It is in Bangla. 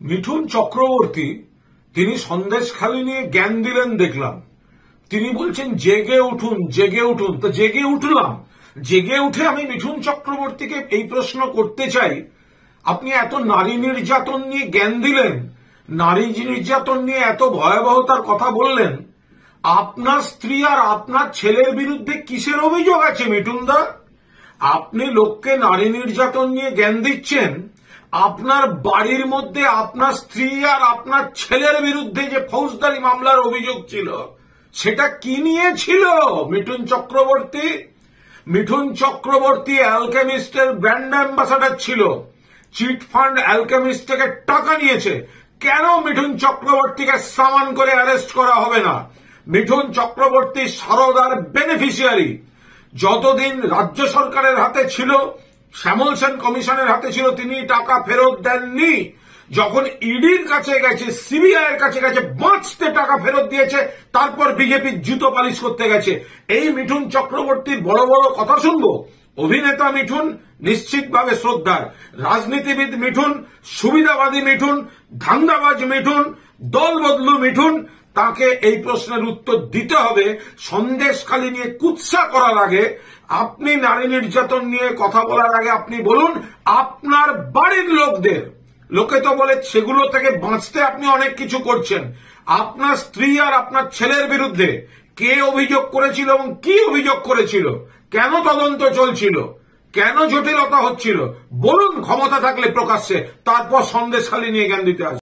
মিঠুন চক্রবর্তী তিনি সন্দেশখালি নিয়ে জ্ঞান দিলেন দেখলাম। তিনি বলছেন জেগে উঠুন, জেগে উঠুন। তো জেগে উঠলাম। জেগে উঠে আমি মিঠুন চক্রবর্তীকে এই প্রশ্ন করতে চাই, আপনি এত নারী নির্যাতন নিয়ে জ্ঞান দিলেন, নারী নির্যাতন নিয়ে এত ভয়াবহতার কথা বললেন, আপনার স্ত্রী আর আপনার ছেলের বিরুদ্ধে কিসের অভিযোগ আছে মিঠুন দা? আপনি লোককে নারী নির্যাতন নিয়ে জ্ঞান দিচ্ছেন, আপনার বাড়ির মধ্যে আপনার স্ত্রী আর আপনার ছেলের বিরুদ্ধে যে ফৌজদারি মামলার অভিযোগ ছিল সেটা কি নিয়ে ছিল মিঠুন চক্রবর্তী? মিঠুন চক্রবর্তী অ্যালকেমিস্টের ব্র্যান্ড অ্যাম্বাসাডার ছিল, চিট ফান্ড অ্যালকেমিস্ট থেকে টাকা নিয়েছে। কেন মিঠুন চক্রবর্তীকে সামান করে অ্যারেস্ট করা হবে না? মিঠুন চক্রবর্তী সারদার বেনিফিশিয়ারি। যতদিন রাজ্য সরকারের হাতে ছিল, শ্যামল সেন কমিশনের হাতে ছিল, তিনি টাকা ফেরত দেননি। যখন ইডির কাছে গেছে, সিবিআই এর কাছে গেছে, বাঁচতে টাকা ফেরত দিয়েছে, তারপর বিজেপির জুতো পালিশ করতে গেছে। এই মিঠুন চক্রবর্তীর বড় বড় কথা শুনবো? অভিনেতা মিঠুন নিশ্চিতভাবে শ্রদ্ধার, রাজনীতিবিদ মিঠুন, সুবিধাবাদী মিঠুন, ধান্দাবাজ মিঠুন, দল বদলু মিঠুন। তাকে এই প্রশ্নের উত্তর দিতে হবে। সন্দেশখালি নিয়ে কুৎসা করার আগে, আপনি নারী নির্যাতন নিয়ে কথা বলার আগে আপনি বলুন আপনার বাড়ির লোকদের। লোকে তো বলে সেগুলো থেকে বাঁচতে আপনি অনেক কিছু করছেন। আপনার স্ত্রী আর আপনার ছেলের বিরুদ্ধে কে অভিযোগ করেছিল এবং কি অভিযোগ করেছিল? কেন তদন্ত চলছিল? কেন জটিলতা হচ্ছিল? বলুন ক্ষমতা থাকলে প্রকাশ্যে, তারপর সন্দেশখালি নিয়ে জ্ঞান দিতে আসবে।